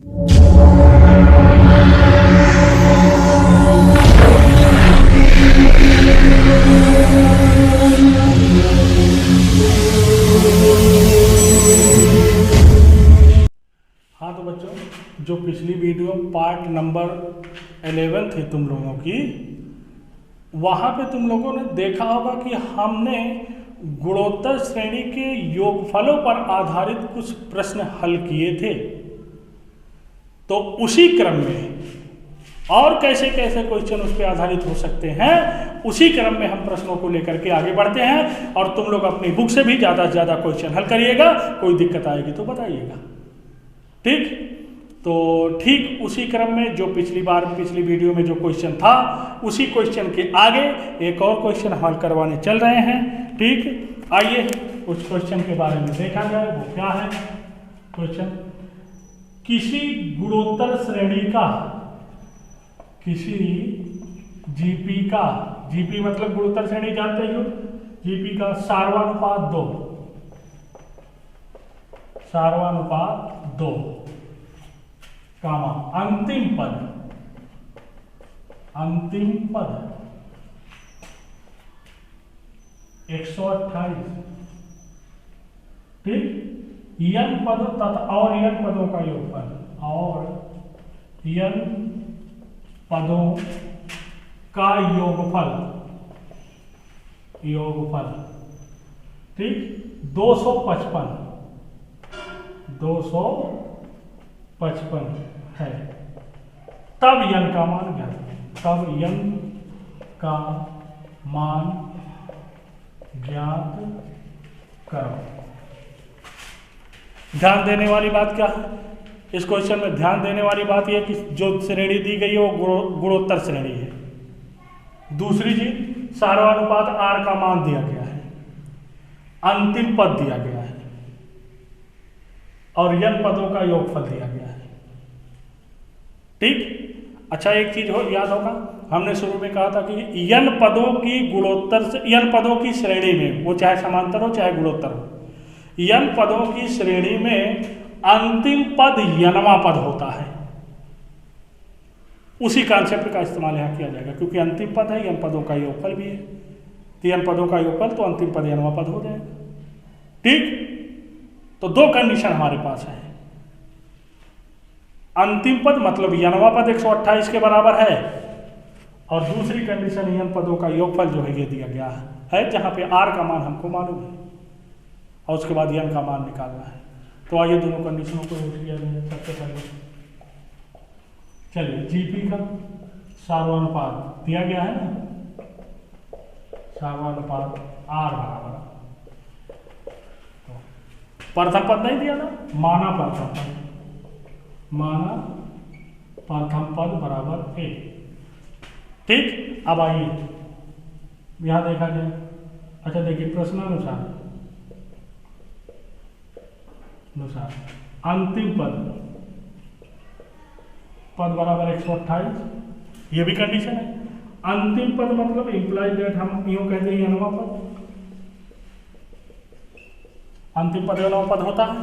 हाँ तो बच्चों, जो पिछली वीडियो पार्ट नंबर 11 थी तुम लोगों की, वहाँ पे तुम लोगों ने देखा होगा कि हमने गुणोत्तर श्रेणी के योगफलों पर आधारित कुछ प्रश्न हल किए थे। तो उसी क्रम में और कैसे कैसे क्वेश्चन उस पर आधारित हो सकते हैं, उसी क्रम में हम प्रश्नों को लेकर के आगे बढ़ते हैं। और तुम लोग अपनी बुक से भी ज़्यादा से ज़्यादा क्वेश्चन हल करिएगा। कोई दिक्कत आएगी तो बताइएगा, ठीक। तो ठीक उसी क्रम में जो पिछली वीडियो में जो क्वेश्चन था, उसी क्वेश्चन के आगे एक और क्वेश्चन हल करवाने चल रहे हैं, ठीक। आइए उस क्वेश्चन के बारे में देखा जाए। वो क्या है क्वेश्चन? किसी गुणोत्तर श्रेणी का, किसी जीपी का, जीपी मतलब गुणोत्तर श्रेणी जानते हो, जीपी का सार्वानुपात 2 कामा अंतिम पद 128, ठीक। n पद तथा और n पदों का योगफल, और n पदों का योगफल, ठीक। 255 है। तब n का मान ज्ञात करो। ध्यान देने वाली बात क्या है इस क्वेश्चन में? ध्यान देने वाली बात यह कि जो श्रेणी दी गई है वो गुणोत्तर श्रेणी है। दूसरी चीज, सार्वानुपात r का मान दिया गया है, अंतिम पद दिया गया है, और n पदों का योगफल दिया गया है, ठीक। अच्छा, एक चीज याद होगा, हमने शुरू में कहा था कि n पदों की गुणोत्तर से, n पदों की श्रेणी में, वो चाहे समांतर हो चाहे गुणोत्तर हो, n पदों की श्रेणी में अंतिम पद nवां पद होता है। उसी कॉन्सेप्ट का इस्तेमाल यहाँ किया जाएगा, क्योंकि अंतिम पद है, n पदों का योगफल भी है, तो n पदों का योगफल तो अंतिम पद nवां पद हो जाएगा, ठीक। तो दो कंडीशन हमारे पास है। अंतिम पद मतलब nवां पद 128 के बराबर है, और दूसरी कंडीशन n पदों का योगफल जो है ये दिया गया है, जहां पे r का मान हमको मालूम है और उसके बाद n का मान निकालना है। तो आइए दोनों कंडीशनों को नोट किया जाए। सबसे पहले चलिए जीपी का सार्वानुपात दिया गया है ना, सार्वानुपात r बराबर, प्रथम पद नहीं दिया ना, माना प्रथम पद बराबर a, ठीक। अब आइए यहां देखा जाए। अच्छा देखिए, प्रश्नानुसार अंतिम पद बराबर 128, ये भी कंडीशन है। अंतिम पद मतलब इंप्लाइड दैट हम यूं कहते हैं nवां पद, अंतिम पद nवां पद होता है।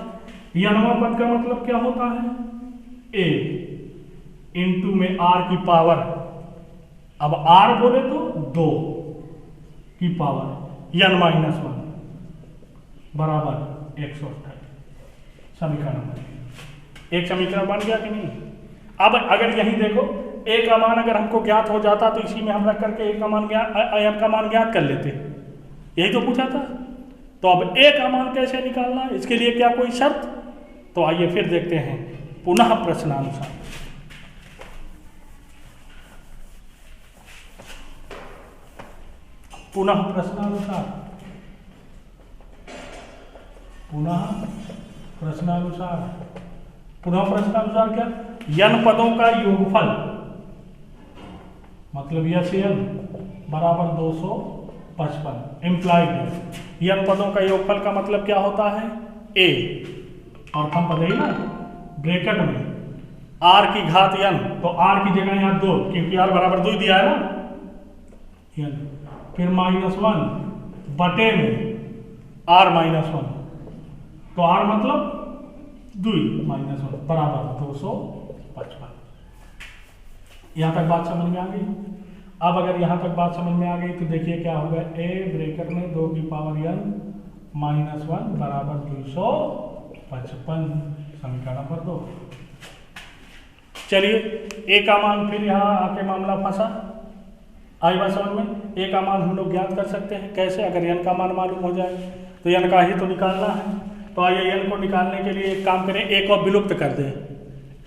nवां पद का मतलब क्या होता है? a इंटू में r की पावर, अब r बोले तो 2 की पावर n-1 बराबर 128। समीकरण नंबर एक, समीकरण बन गया कि नहीं? अब अगर यही देखो, a का मान अगर हमको ज्ञात हो जाता तो इसी में हम रख करके n का मान ज्ञात कर लेते, यही तो पूछा था। तो अब a का मान कैसे निकालना है, इसके लिए क्या कोई शर्त? तो आइए फिर देखते हैं पुनः प्रश्नानुसार। पुनः प्रश्नानुसार क्या? n पदों का योगफल मतलब n बराबर 255, इम्प्लाइड है। n पदों का योगफल का मतलब क्या होता है? a, और हम पद ही ना ब्रैकेट में r की घात n, तो r की जगह यहाँ 2, क्योंकि r बराबर 2 दिया है ना, n, फिर -1 बटे में r -1, तो r मतलब 2 -1, बराबर 255। यहाँ तक बात समझ में आ गई। अब अगर यहाँ तक बात समझ में आ गई तो देखिए क्या होगा, a ब्रैकेट में 2 की पावर n माइनस 1 बराबर 255, समीकरण नंबर 2। चलिए a का मान फिर यहाँ आके मामला फंसा। आई बात समझ में। a का मान हम लोग ज्ञात कर सकते हैं कैसे, अगर n का मान मालूम हो जाए तो n का ही तो निकालना है। तो आइए n को निकालने के लिए एक काम करें, a को विलुप्त कर दें,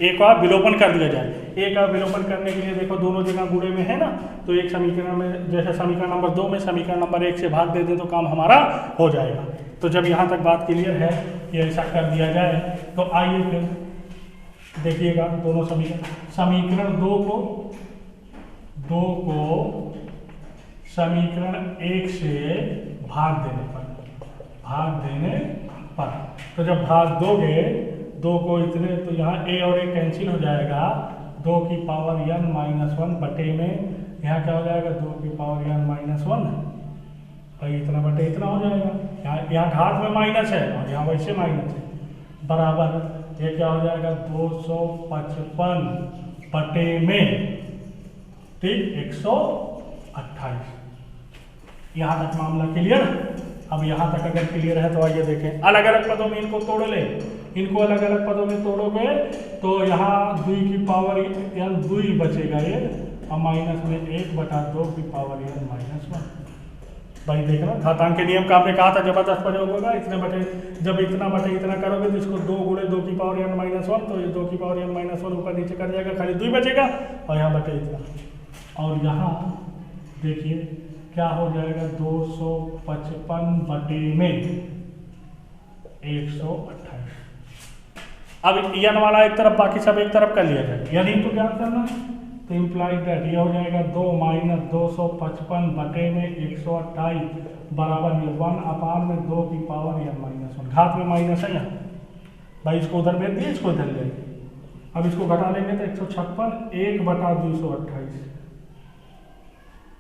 a का विलोपन कर दिया जाए। a का विलोपन करने के लिए देखो दोनों जगह गुणे में है ना, तो एक समीकरण में जैसे समीकरण नंबर 2 में समीकरण नंबर 1 से भाग दे दें तो काम हमारा हो जाएगा। तो जब यहाँ तक बात क्लियर है कि ऐसा कर दिया जाए तो आइए फिर देखिएगा दोनों समीकरण 2 को समीकरण 1 से भाग देने पर तो जब भाग दोगे 2 को इतने, तो यहाँ a और a कैंसिल हो जाएगा, 2 की पावर n माइनस 1 बटे में यहाँ क्या हो जाएगा, 2 की पावर n माइनस 1 भाई इतना बटे इतना हो जाएगा। यहाँ घात में माइनस है और यहाँ वैसे माइनस है, बराबर ये क्या हो जाएगा 255 बटे में ठीक 128। यहाँ तक मामला क्लियर। अब यहाँ तक अगर क्लियर है तो आइए देखें, अलग अलग पदों में इनको तोड़ ले। इनको अलग अलग पदों में तोड़ोगे तो यहाँ 2 की पावर n 2 बचेगा ये, और माइनस में 1/2 की पावर n माइनस 1। भाई देखना घातांक के नियम का आपने कहा था जबरदस्त प्रयोग होगा। इतने बटे जब इतना बटे इतना करोगे तो इसको 2 गुणे 2 की पावर n माइनस 1, तो ये 2 की पावर n माइनस 1 ऊपर नीचे कर जाएगा, खाली 2 बचेगा और यहाँ बटे इतना। और यहाँ देखिए क्या हो जाएगा 255 बटे में 128। अब n वाला एक तरफ बाकी सब एक तरफ कर लिया जाए, यानी तो क्या करना है, तो इम्प्लाइड दैट ये हो जाएगा 2 माइनस 255 बटे में 128 बराबर ये 1 में 2 की पावर n माइनस 1। घात में माइनस है यहाँ, भाई इसको उधर भेज दिए, इसको इधर ले। अब इसको घटा लेंगे तो 156 1/228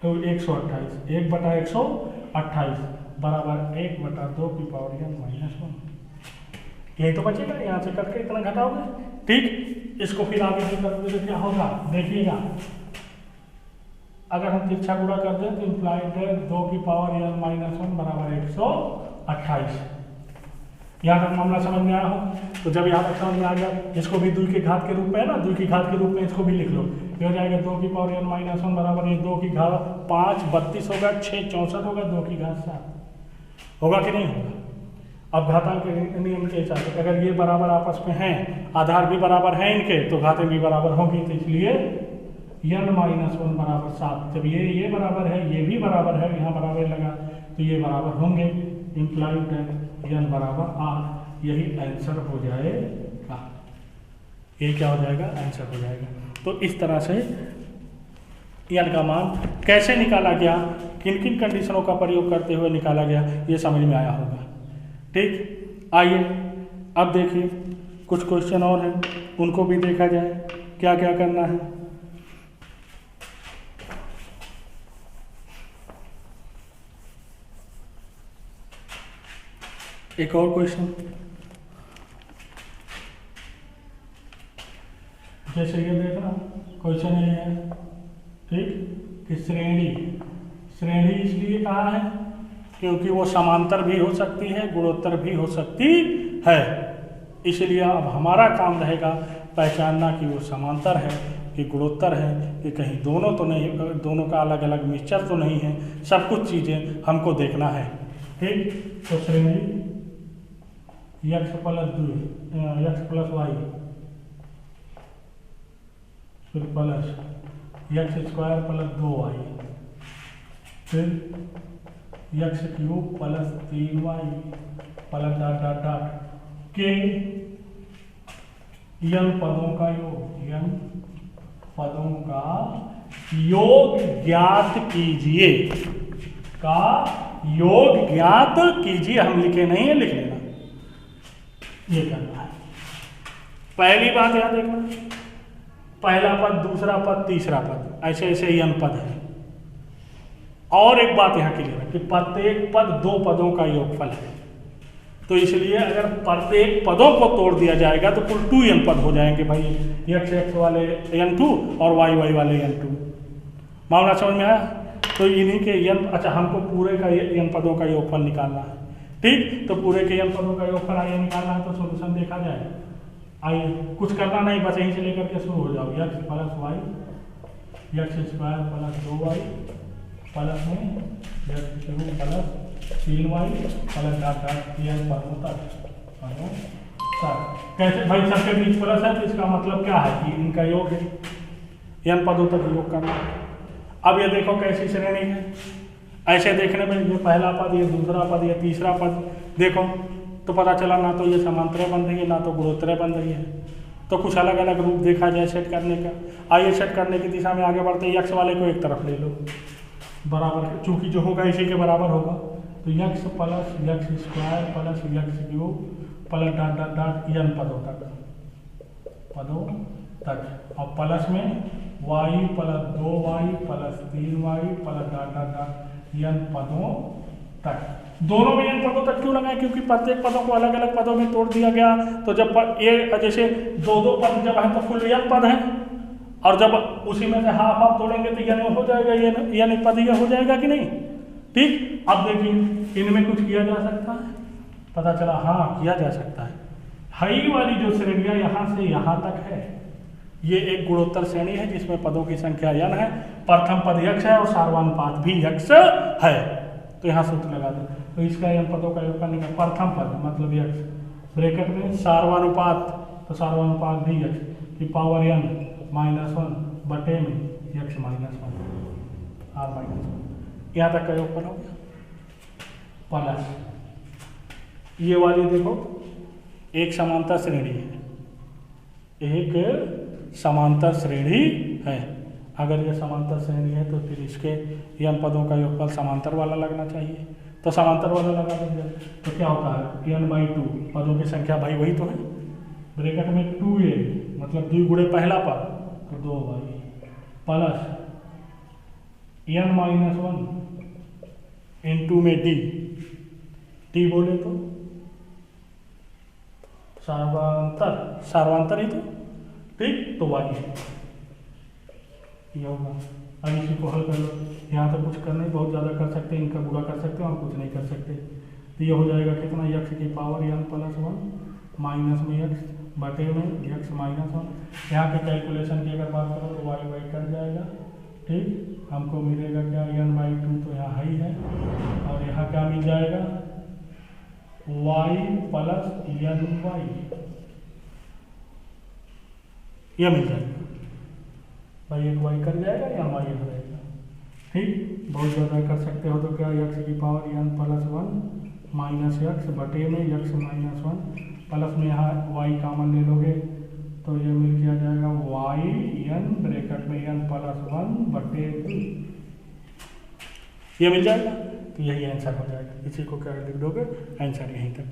तो 128 1/128 बराबर 1/2 की पावर n माइनस 1। यही तो बचेगा, यहाँ से करके इतना घटाओगे ठीक। इसको फिर आगे से करोगे तो क्या होगा देखिएगा, अगर हम तिरछा गुणा कर दें तो इम्प्लाइड 2 की पावर n माइनस 1 बराबर 128। यहाँ तक मामला समझ में आया हो। तो जब यहाँ तक समझ में आ गया, इसको भी 2 की घात के रूप में है ना, 2 की घात के रूप में इसको भी लिख लो। ये हो जाएगा 2 की पावर n माइनस 1 बराबर ये 2 की घात 5 32 होगा, 6 64 होगा, 2 की घात 7 होगा कि नहीं होगा। अब घातांक के नियम के हिसाब से अगर ये बराबर आपस में हैं, आधार भी बराबर हैं इनके, तो घातें भी बराबर होगी, तो इसलिए n माइनस 1 बराबर 7। जब ये बराबर है, ये भी बराबर है, यहाँ बराबर लगा तो ये बराबर होंगे, इम्प्लाइड n बराबर 8। यही आंसर हो जाएगा, ये क्या हो जाएगा आंसर हो जाएगा। तो इस तरह से n का मान कैसे निकाला गया, किन किन कंडीशनों का प्रयोग करते हुए निकाला गया, ये समझ में आया होगा ठीक। आइए अब देखिए कुछ क्वेश्चन और हैं, उनको भी देखा जाए क्या क्या करना है। एक और क्वेश्चन जैसे ये देखना, क्वेश्चन ये है ठीक कि श्रेणी इसलिए कहा है क्योंकि वो समांतर भी हो सकती है, गुणोत्तर भी हो सकती है। इसलिए अब हमारा काम रहेगा पहचानना कि वो समांतर है कि गुणोत्तर है, कि कहीं दोनों तो नहीं, दोनों का अलग अलग मिक्सचर तो नहीं है। सब कुछ चीज़ें हमको देखना है ठीक। तो श्रेणी x प्लस वाई फिर प्लस x² प्लस 2y फिर x³ plus 3y plus dot dot dot के n पदों का योग ज्ञात कीजिए हम लिखे नहीं है, लिख लेना, ये करना है। पहली बात याद देखना, पहला पद, दूसरा पद, तीसरा पद, ऐसे ऐसे n पद है। और एक बात यहाँ क्लियर है कि प्रत्येक पद 2 पदों का योगफल है। तो इसलिए अगर प्रत्येक पदों को तोड़ दिया जाएगा तो कुल 2n पद हो जाएंगे भाई, x वाले n2 और y वाले n2। मामला समझ में आया? तो इन्हीं के n, अच्छा हमको पूरे का n पदों का योगफल निकालना है, ठीक। तो पूरे के n पदों का योगफल आइए निकालना है, तो सोल्यूशन देखा जाए। आइए, कुछ करना नहीं, बस यहीं से लेकर के शुरू हो जाओ। x plus y x square plus 2y plus में x cube plus 3y plus dot dot n पदों तक। कैसे भाई, सबके बीच प्लस है तो इसका मतलब क्या है कि इनका योग है, n पदों तक योग करना है। अब ये देखो कैसी श्रेणी है, ऐसे देखने में ये पहला पद, ये दूसरा पद, ये तीसरा पद, देखो तो पता चला ना तो ये समांतरे बन रही है ना तो गुणोत्तरे बन रही है। तो कुछ अलग अलग रूप देखा जाए सेट करने का। आइए सेट करने की दिशा में आगे बढ़ते हैं। x वाले को एक तरफ ले लो, बराबर, चूंकि जो होगा इसी के बराबर होगा, तो x plus x square plus x cube plus dot dot dot n पदों तक, और प्लस में y plus 2y plus 3y plus dot dot dot n पदों तक। दोनों में n पदों तक क्यों लगाए? क्योंकि प्रत्येक पदों को अलग अलग पदों में तोड़ दिया गया। तो जब जैसे दो पद जब है तो कुल n पद है, और जब उसी में से हाफ हाफ तोड़ेंगे तो n हो जाएगा, n पद ये हो जाएगा कि नहीं, ठीक। अब देखिए इनमें कुछ किया जा सकता है, पता चला हाँ किया जा सकता है। हाई वाली जो श्रेणियां यहाँ से यहाँ तक है, ये एक गुणोत्तर श्रेणी है जिसमें पदों की संख्या n है, प्रथम पद x है और सार्वनुपात भी x है। तो यहाँ सूत्र लगा दो, तो इसका n पदों का योग करने का प्रथम पद मतलब x ब्रैकेट में सार्वनुपात, तो सार्वनुपात भी x की पावर n -1 बटे में x -1 r -1, यहाँ तक का योग हो गया। प्लस ये वाली देखो एक समांतर श्रेणी है, एक समांतर श्रेणी है। अगर ये समांतर श्रेणी है तो फिर इसके n पदों का योगफल समांतर वाला लगना चाहिए, तो समांतर वाला लगा देंगे। तो क्या होता है n/2 पदों की संख्या भाई वही तो है, ब्रैकेट में 2a मतलब 2 गुणे पहला पद तो 2y प्लस n-1 n2 में d बोले तो सार्वांतर ही तो, ठीक। तो y ये होगा। अब इसी को हल कर लो, यहाँ तो कुछ करना ही, बहुत ज़्यादा कर सकते हैं, इनका गुणा कर सकते हैं और कुछ नहीं कर सकते। तो ये हो जाएगा कितना, x की पावर n+1 माइनस में x बटे में x -1। यहाँ के कैलकुलेशन की अगर बात करो तो y कट जाएगा, ठीक। हमको मिलेगा क्या n/2, तो यहाँ हाई है, और यहाँ क्या मिल जाएगा y प्लस ny, यह मिल जाएगा भाई, एक y कर जाएगा या y हो जाएगा, ठीक। बहुत ज़्यादा कर सकते हो तो क्या x की पावर n+1 माइनस x बटे में x -1 प्लस में यहाँ y कॉमन ले लोगे तो ये मिल के आ जाएगा y n ब्रैकेट में n+1 बटे 2, ये मिल जाएगा। तो यही आंसर हो जाएगा, इसी को क्या लिख दोगे आंसर यहीं तक,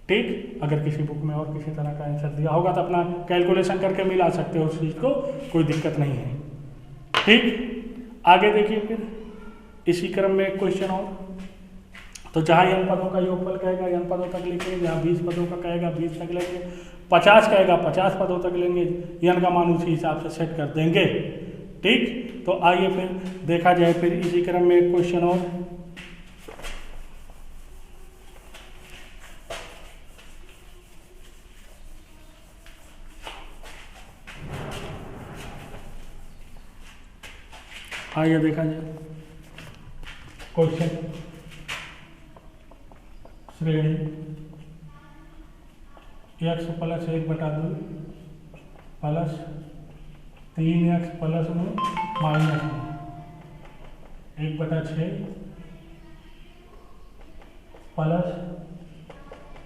ठीक। अगर किसी बुक में और किसी तरह का आंसर दिया होगा तो अपना कैलकुलेशन करके मिला सकते हो उस चीज़ को, कोई दिक्कत नहीं है, ठीक। आगे देखिए फिर इसी क्रम में एक क्वेश्चन और, तो जहाँ n पदों का योगफल कहेगा n पदों तक लिखेंगे, जहाँ 20 पदों का कहेगा 20 तक लेंगे, 50 कहेगा 50 पदों तक लेंगे, n का मान उसी हिसाब से सेट कर देंगे, ठीक। तो आइए फिर देखा जाए फिर इसी क्रम में एक क्वेश्चन और। आइए देखा जाए क्वेश्चन, श्रेणी x plus 1/2 plus 3x plus में माइनस 1/6 प्लस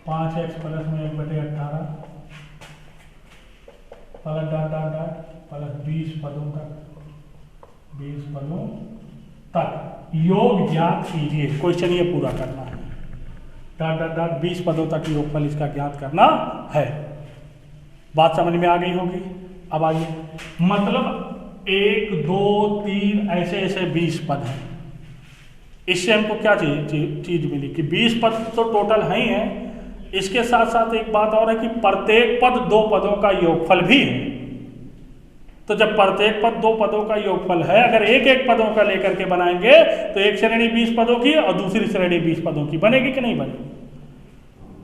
5x प्लस में 1/18 plus dot dot dot plus 20 पदों तक योग ज्ञात कीजिए। क्वेश्चन ये पूरा करना है, डॉट डॉट डॉट 20 पदों तक योगफल इसका ज्ञात करना है। बात समझ में आ गई होगी। अब आइए, मतलब 1 2 3 ऐसे 20 पद हैं, इससे हमको क्या चीज मिली कि 20 पद तो टोटल है ही है, इसके साथ साथ एक बात और है कि प्रत्येक पद 2 पदों का योगफल भी है। तो जब प्रत्येक पद 2 पदों का योगफल है, अगर एक एक पदों का लेकर के बनाएंगे तो एक श्रेणी 20 पदों की और दूसरी श्रेणी 20 पदों की बनेगी कि नहीं बनेगी?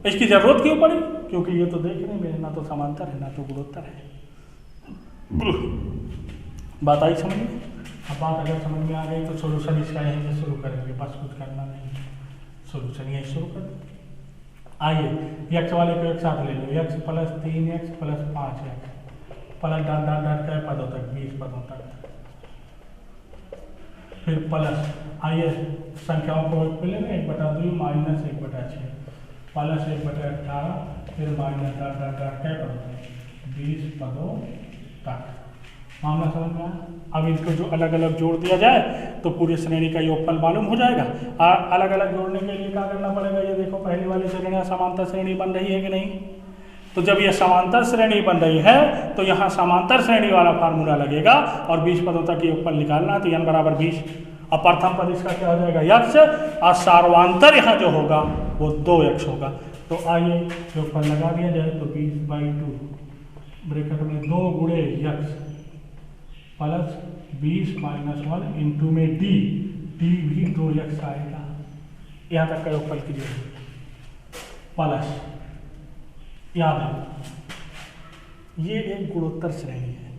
इसकी जरूरत क्यों पड़ी? क्योंकि ये तो देख रहे हैं ना तो समांतर है ना तो गुणोत्तर है। बात आई समझ में? अब बात अगर समझ में आ गई तो सोल्यूशन इसका यहीं से शुरू करेंगे, बस कुछ करना नहीं, सोल्यूशन यहीं शुरू कर दो। आइए यक्स वाले को एक साथ ले लो, यक्स plus 3x plus 5x plus dot dot dot क्या पदों तक 20 पदों तक, फिर प्लस आइए संख्याओं को ले लें 1/2 माइनस 1/6 प्लस 1/18 फिर माइनस डाट डाट डाट क्या पदों तक 20 पदों तक। मामला समझ में आया? अब इनको जो अलग अलग जोड़ दिया जाए तो पूरी श्रेणी का योगफल मालूम हो जाएगा। अलग अलग जोड़ने के लिए क्या करना पड़ेगा? ये देखो पहली वाली श्रेणी समांतर श्रेणी बन रही है कि नहीं? तो जब ये समांतर श्रेणी बन रही है तो यहाँ समांतर श्रेणी वाला फार्मूला लगेगा और 20 पदों तक योगफल निकालना है, तो n बराबर 20। अब प्रथम पद इसका क्या हो जाएगा? यक्स, और सार्वांतर यहाँ जो होगा वो 2x होगा। तो आइए योगफल लगा दिया जाए तो 20/2 ब्रैकेट में 2 गुणे यक्स प्लस 20 माइनस 1 इंटू में डी भी 2x आएगा। यहाँ तक का योगफल कीजिए प्लस, याद है ये एक गुणोत्तर श्रेणी है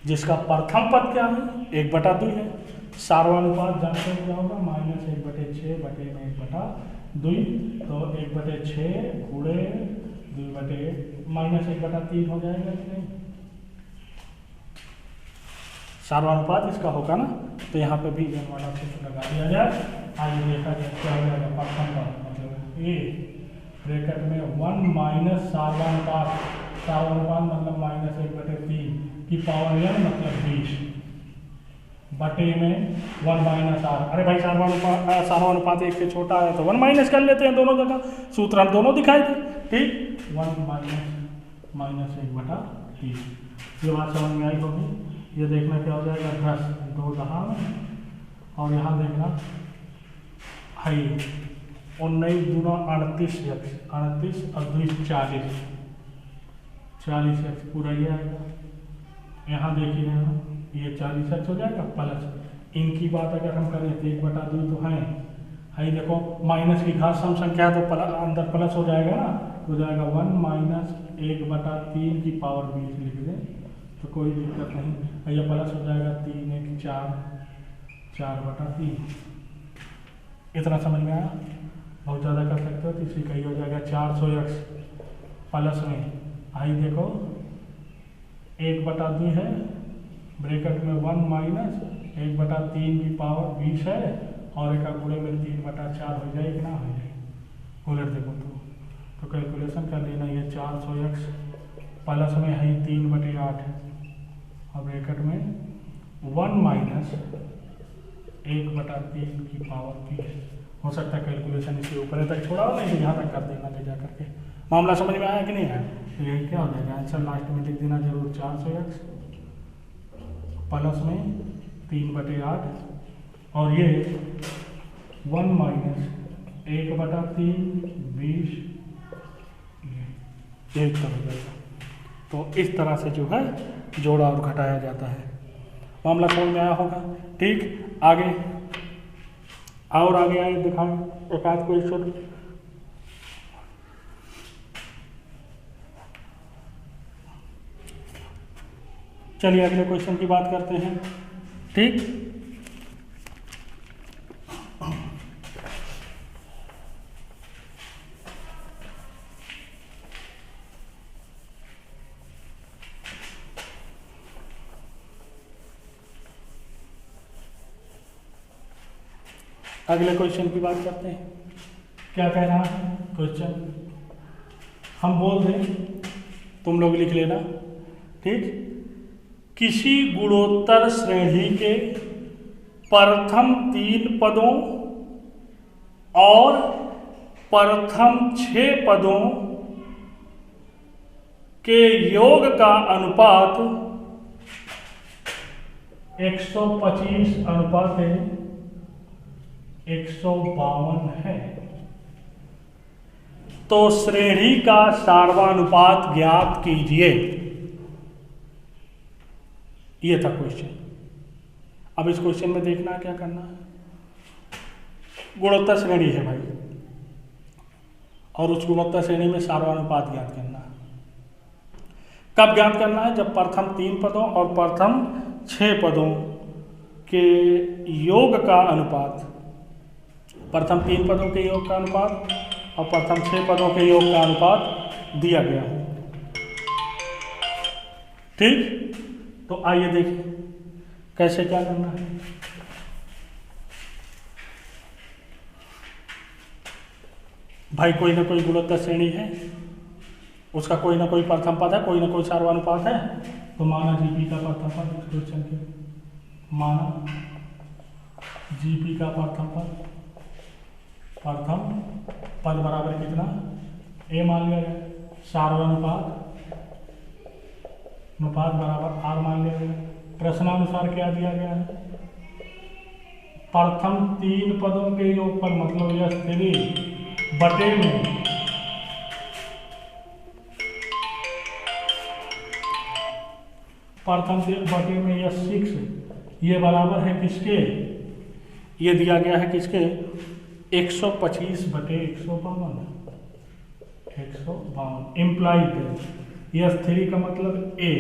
जिसका प्रथम पद क्या है? 1/2 है। सार्वनुपात जानते हैं क्या होगा? -1/6 बटे में 1/2, तो 1/6 गुणे 2 -1/3 हो जाएगा कि नहीं? सार्वनुपात इसका होगा ना, तो यहाँ पे भी n वाला सूत्र लगा दिया जाए। आइए देखा जाए क्या हो जाएगा। प्रथम पद मतलब ए ब्रैकेट में 1 माइनस सार्वनुपात, सार्वनुपात मतलब -1/3 की पावर n मतलब 20 बटे में 1 माइनस आर। अरे भाई सार्वनुपात 1 से छोटा है तो 1 माइनस कर लेते हैं दोनों जगह, सूत्र हम दोनों दिखाए थे, ठीक। 1 माइनस 1/3 ये बात समझ में आई होगी। ये देखना क्या हो जाएगा 10 2 दहा और यहाँ देखना है 19 दूना 38 x 38 और 2 40 x पूरा ये आएगा। यहाँ देखिए ये 40 x हो जाएगा प्लस इनकी बात अगर हम करें तो 1/2 तो है देखो माइनस की घात सम संख्या है तो अंदर प्लस हो जाएगा ना, हो जाएगा 1 माइनस 1/3 की पावर 20 लिख दें तो कोई दिक्कत नहीं। ये प्लस हो जाएगा 3 1 4/3। इतना समझ में आया? बहुत ज़्यादा कर सकते हो तो इसी का ही हो जाएगा 400x प्लस में आई देखो 1/2 है ब्रैकेट में 1 माइनस 1/3 की पावर 20 है और एक गुणे में 3/4 हो जाएगी कि ना हो जाएगी? उलट देखो तो कैलकुलेशन कर लेना। ये 400x प्लस में है 3/8 और ब्रैकेट में 1 माइनस 1/3 की पावर 20। हो सकता है कैलकुलेशन इसके ऊपर तक छोड़ा हो, नहीं तो यहाँ तक कर देना ले जा करके। मामला समझ में आया कि नहीं आया? तो यही क्या हो जाएगा आंसर लास्ट में लिख देना जरूर 400x प्लस में 3/8 और ये 1 माइनस 1/3 20 ये उत्तर हो जाएगा। तो इस तरह से जो है जोड़ा और घटाया जाता है। मामला समझ में आया होगा, ठीक। आगे और आगे आए दिखाएं एक आध क्वेश्चन। चलिए अगले क्वेश्चन की बात करते हैं, ठीक। अगले क्वेश्चन की बात करते हैं। क्या कह रहा है क्वेश्चन? हम बोल दें, तुम लोग लिख लेना, ठीक। किसी गुणोत्तर श्रेणी के प्रथम 3 पदों और प्रथम 6 पदों के योग का अनुपात 125 अनुपात 152 है। तो श्रेणी का सार्वानुपात ज्ञात कीजिए। ये था क्वेश्चन। अब इस क्वेश्चन में देखना क्या करना है, गुणोत्तर श्रेणी है भाई, और उस गुणोत्तर श्रेणी में सार्वानुपात ज्ञात करना है। कब ज्ञात करना है? जब प्रथम 3 पदों और प्रथम 6 पदों के योग का अनुपात, प्रथम 3 पदों के योग का अनुपात और प्रथम 6 पदों के योग का अनुपात दिया गया हो। ठीक, तो आइए देखिए कैसे क्या करना है। भाई कोई ना कोई गुणोत्तर श्रेणी है, उसका कोई ना कोई प्रथम पद है, कोई ना कोई सार्वनुपात है। तो माना जीपी का प्रथम पद, इस क्वेश्चन के माना जीपी का प्रथम पद बराबर कितना, ए मान लिया गया, सार्वनुपात बराबर आर मान लिया गया। प्रश्नानुसार क्या दिया गया है? प्रथम 3 पदों के योगफल, मतलब यह 3 बटे में प्रथम बटे में यह 6, ये बराबर है किसके? ये दिया गया है किसके? 125 बटे 152। इम्प्लाइड यह 3 का मतलब ए,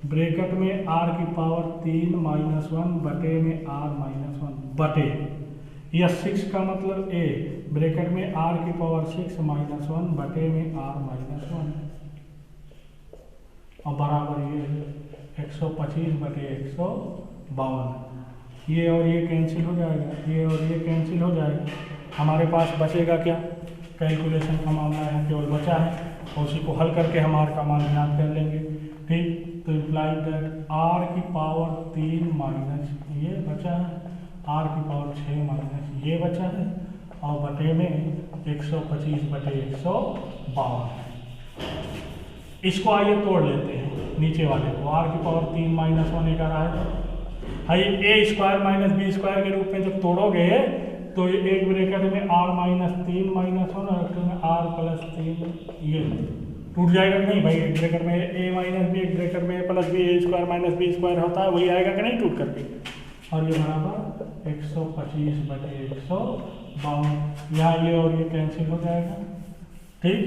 ब्रैकेट में आर की पावर 3 माइनस 1 बटे में आर माइनस 1 बटे, यह 6 का मतलब ए, ब्रैकेट में आर की पावर 6 माइनस 1 बटे में आर माइनस 1, और बराबर ये 125 बटे 152। ये और ये कैंसिल हो जाएगा, ये और ये कैंसिल हो जाएगा। हमारे पास बचेगा क्या? कैलकुलेशन का मामला है, केवल बचा है, और उसी को हल करके हम आर का मान ज्ञात कर लेंगे। ठीक, तो इम्प्लाइड दैट आर की पावर 3 माइनस ये बचा है, आर की पावर 6 माइनस ये बचा है, और बटे में 125 बटे 152। इसको आइए तोड़ लेते हैं, नीचे वाले को। आर की पावर 3 माइनस 1 एक आ रहा है, ए स्क्वायर माइनस बी स्क्वायर के रूप में जब तोड़ोगे तो ये एक ब्रैकेट में आर माइनस 3 माइनस 1 और एक में आर प्लस 3, ये टूट जाएगा कि नहीं भाई? एक ब्रैकेट में ए माइनस बी, एक ब्रैकेट में ए प्लस बी, ए स्क्वायर माइनस बी स्क्वायर होता है, वही आएगा कि नहीं टूट करके? और ये बराबर 125 बटे 152। यहाँ ये और ये कैंसिल हो जाएगा। ठीक,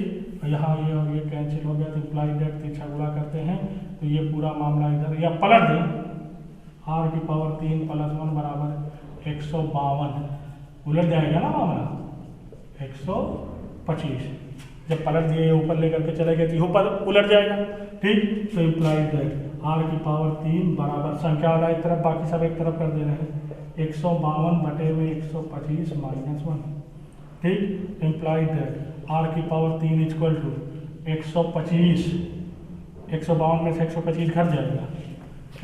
यहाँ ये और ये कैंसिल हो गया, तो इम्प्लाइड दैट तिरछा गुणा करते हैं तो ये पूरा मामला इधर या पलट दें, आर की पावर 3 प्लस 1 बराबर 152, उलट जाएगा ना मामला 125। जब पलट दिए ऊपर लेकर के चले गए तो ऊपर उलट जाएगा। ठीक, तो इम्प्लाइड दैट आर की पावर 3 बराबर, संख्या वाला एक तरफ बाकी सब एक तरफ कर दे रहे हैं, 152 बटे में 125 माइनस 1। ठीक, इम्प्लाइड दैट आर की पावर 3 इक्वल टू 125, 152 में से 125 घट जाएगा,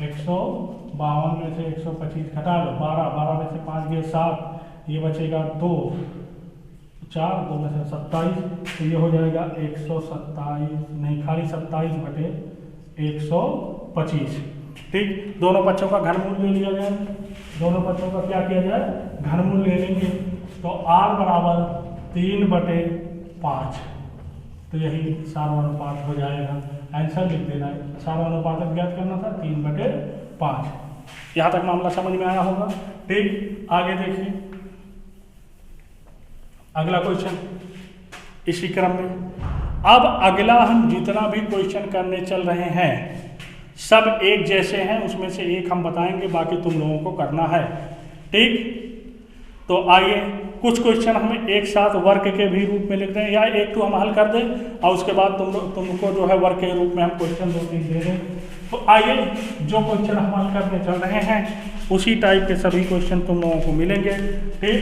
152 में से 125 घटा लो, 12 में से 5 गए 7, ये बचेगा 2, 4, 2 में से 27, तो ये हो जाएगा 127, नहीं खाली 27 बटे 125। ठीक, दोनों पक्षों का घनमूल ले लिया जाए, दोनों पक्षों का क्या किया जाए? घनमूल ले लेंगे, तो आर बराबर 3 बटे 5, तो यही सार्वनुपात हो जाएगा। आंसर लिख देना है, सार्वनुपात ज्ञात करना था 3 बटे 5। यहाँ तक मामला समझ में आया होगा। ठीक, आगे देखिए अगला क्वेश्चन इसी क्रम में। अब अगला हम जितना भी क्वेश्चन करने चल रहे हैं सब एक जैसे हैं, उसमें से एक हम बताएंगे, बाकी तुम लोगों को करना है। ठीक, तो आइए कुछ क्वेश्चन हम एक साथ वर्क के भी रूप में लिख दें, या एक तो हम हल कर दें और उसके बाद तुमको जो है वर्क के रूप में हम क्वेश्चन 2-3 दे दें। तो आइए जो क्वेश्चन हम हल करने चल रहे हैं उसी टाइप के सभी क्वेश्चन तुम लोगों को मिलेंगे। ठीक,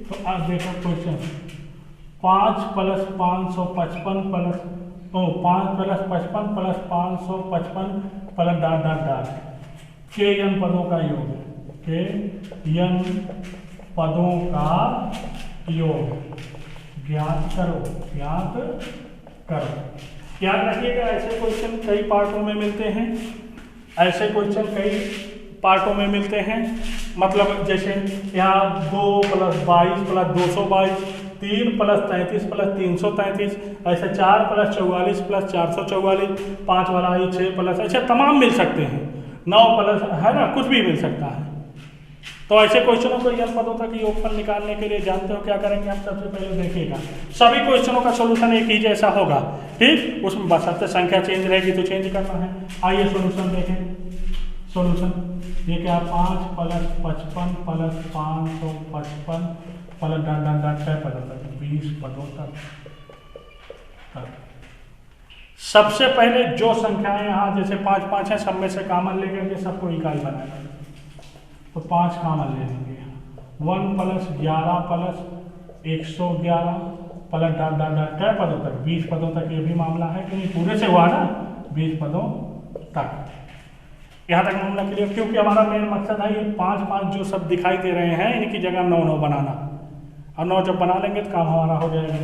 तो आज देखो question 5 + 555 plus 5 + 55 plus 555 plus dot dot dot के एन पदों का योग, के एन पदों का योग ज्ञात करो। याद रखिएगा ऐसे क्वेश्चन कई पार्टों में मिलते हैं, ऐसे क्वेश्चन कई पार्टों में मिलते हैं। मतलब जैसे यहाँ 2 + 22 + 222, 3 + 33 + 333, ऐसे 4 + 44 + 444, 5 वाला आई 6 + ऐसे तमाम मिल सकते हैं। 9 + है ना, कुछ भी मिल सकता है। तो ऐसे क्वेश्चनों को यन पदों तक योगफल निकालने के लिए जानते हो क्या करेंगे आप? सबसे पहले देखिएगा सभी क्वेश्चनों का सोल्यूशन एक ही जैसा होगा, ठीक। उसमें बशर्ते संख्या चेंज रहेगी तो चेंज करना है। आइए सोल्यूशन देखें। सोल्यूशन ये क्या, 5 + 55 + 555 + डॉट डॉट डॉट क्या पदों तक, 20 पदों तक। सबसे पहले जो संख्याएं यहाँ जैसे 5 5 है, सब में से कॉमन लेकर के सबको इकाई बनाएंगे। तो 5 कॉमन ले लेंगे। 1 + 11 + 111 + डॉट डॉट डॉट क्या पदों तक, 20 पदों तक। ये भी मामला है कि नहीं, पूरे से हुआ ना, 20 पदों तक। यहाँ तक मामला क्लियर, क्योंकि हमारा मेन मकसद है ये 5 5 जो सब दिखाई दे रहे हैं इनकी जगह 9 9 बनाना। और 9 जब बना लेंगे तो काम हमारा हो जाएगा।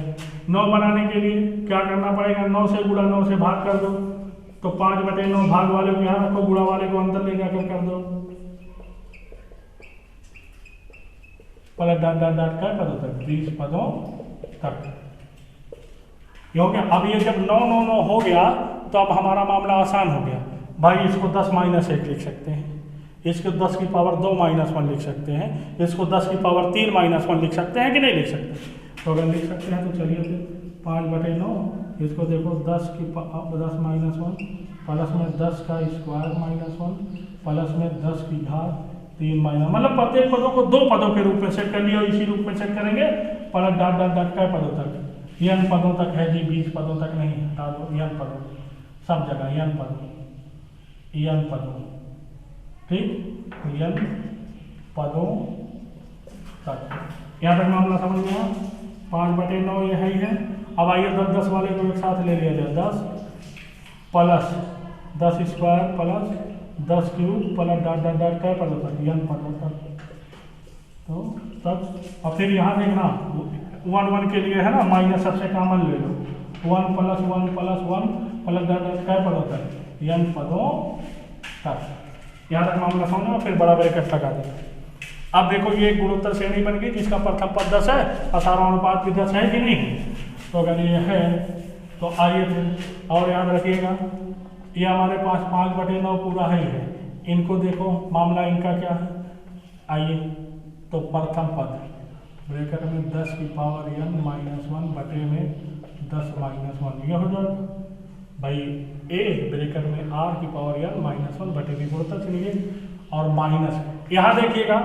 9 बनाने के लिए क्या करना पड़ेगा, 9 से गुणा 9 से भाग कर दो। तो 5/9 भाग वाले को यहाँ रखो, गुणा वाले को अंदर ले जाकर कर दो। + डॉट डॉट डॉट क्या पदों तक, 20 पदों तक। ये हो गया। अब ये जब 9 9 9 हो गया तो अब हमारा मामला आसान हो गया भाई। इसको 10 - 1 लिख सकते हैं, इसको 10 की पावर 2 - 1 लिख सकते हैं, इसको 10 की पावर 3 - 1 लिख सकते हैं कि नहीं लिख सकते? तो अगर लिख सकते हैं तो चलिए फिर 5/9, इसको देखो 10 की 10 - 1 प्लस में 10 का स्क्वायर -1 प्लस में 10 की घात 3 - मतलब प्रत्येक पदों को 2 पदों के रूप में सेट कर लिया, इसी रूप में सेट करेंगे। + डॉट डॉट डॉट क्या पदों तक, n पदों तक है जी, 20 पदों तक नहीं, हटा दो। n पदों सब जगह, n पदों, ठीक, n पदों तक। यहाँ तक मामला समझ में आया। 5/9 ये है ही है। अब आइए 10 10 वाले को एक साथ ले लिया जाए। 10 + 10 square + 10 cube + dot dot dot क्या पदों तक, n पदों तक। तो तब और फिर यहाँ देखना 1 1 के लिए है ना, माइनस सबसे कॉमन ले लो। 1 + 1 + 1 + डॉट डॉट क्या पदों तक, n पदों तक। यहाँ तक मामला समझो, फिर बड़ा ब्रैकेट लगा देगा। अब देखो ये गुणोत्तर श्रेणी बन गई जिसका प्रथम पद 10 है और सारा अनुपात भी 10 है कि नहीं। तो अगर ये है तो आइए फिर और याद रखिएगा, ये हमारे पास 5/9 पूरा है ही है। इनको देखो मामला इनका क्या है, आइए तो प्रथम पद ब्रैकेट में 10 की पावर n - 1 बटे में 10 - 1 ये हो जाएगा भाई। a ब्रैकेट में r की पावर n - 1 बटे में गुणोत्तर चलिए और माइनस। यहाँ देखिएगा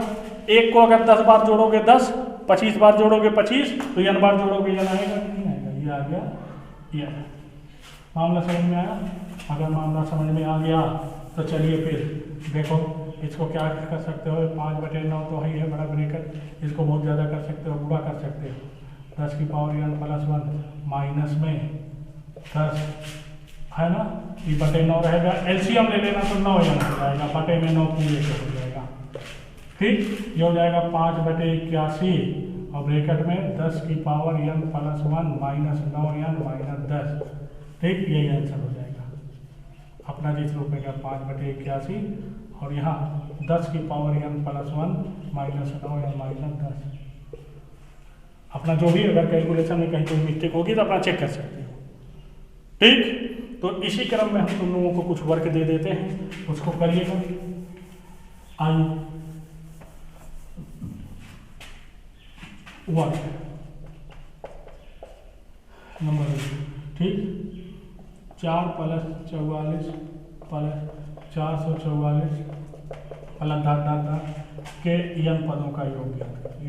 एक को अगर 10 बार जोड़ोगे 10, 25 बार जोड़ोगे 25, तो n बार जोड़ोगे n आएगा कि नहीं आएगा, ये आ गया ये। मामला समझ में आया? अगर मामला समझ में आ गया तो चलिए फिर देखो इसको क्या कर सकते हो। 5/9 तो है ही है बड़ा ब्रैकेट, इसको बहुत ज़्यादा कर सकते हो, गुणा कर सकते हो। 10 की पावर n + 1 माइनस में 10 है ना, ये /9 रहेगा। एलसीएम ले लेना तो 9 n हो जाएगा, बटे में 9 पूरे से हो जाएगा, ठीक। ये हो जाएगा 5/81 और ब्रैकेट में 10 की power n + 1 minus 9n minus 10, ठीक। यही आंसर हो जाएगा अपना जिस रूप में क्या 5/81 और यहाँ 10 की power n + 1 minus 9n minus 10। अपना जो भी अगर कैलकुलेशन में कहीं कोई मिस्टेक होगी तो अपना चेक कर सकते हो, ठीक। तो इसी क्रम में हम तुम लोगों को कुछ वर्क दे देते हैं, उसको करिएगा। आइए वर्क नंबर 1, ठीक। 4 + 44 + 444 + डॉट डॉट डॉट के n पदों का योग,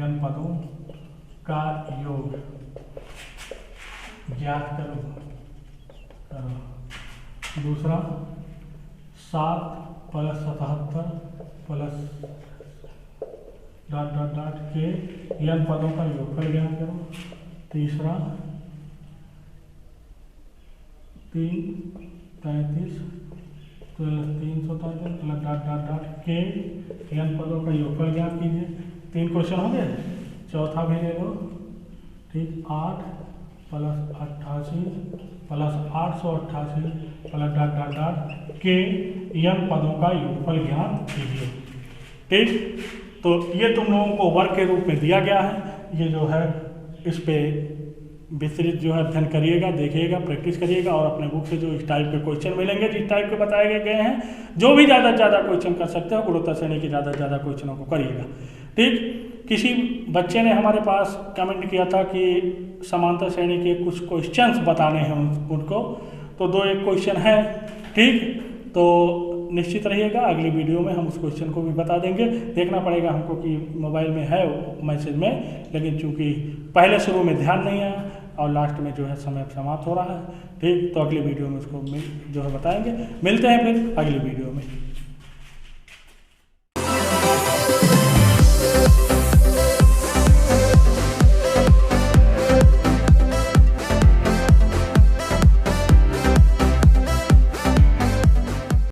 n पदों का योग ज्ञात करो। दूसरा 7 + 77 + डॉट डॉट डॉट के n पदों का योगफल ज्ञात करो। तीसरा 3 33 333 + डॉट डॉट डॉट के n पदों का योगफल ज्ञात कीजिए। 3 क्वेश्चन हो गए। चौथा भी ले लो, ठीक। 8 + 88 + 888 + डॉट डॉट डॉट के n पदों का योगफल ज्ञात कीजिए। ठीक, तो ये तुम लोगों को वर्क के रूप में दिया गया है, ये जो है इस पे विस्तृत जो है अध्ययन करिएगा, देखिएगा, प्रैक्टिस करिएगा और अपने बुक से जो इस टाइप के क्वेश्चन मिलेंगे, जिस टाइप के बताए गए हैं, जो भी ज़्यादा से ज़्यादा क्वेश्चन कर सकते हो गुणोत्तर श्रेणी के ज़्यादा से ज़्यादा क्वेश्चनों को करिएगा। ठीक, किसी बच्चे ने हमारे पास कमेंट किया था कि समांतर श्रेणी के कुछ क्वेश्चंस बताने हैं उनको, तो 2-1 क्वेश्चन है। ठीक, तो निश्चित रहिएगा, अगली वीडियो में हम उस क्वेश्चन को भी बता देंगे। देखना पड़ेगा हमको कि मोबाइल में है मैसेज में, लेकिन चूंकि पहले शुरू में ध्यान नहीं आया और लास्ट में जो है समय समाप्त हो रहा है। ठीक, तो अगली वीडियो में उसको जो है बताएंगे। मिलते हैं फिर अगली वीडियो में।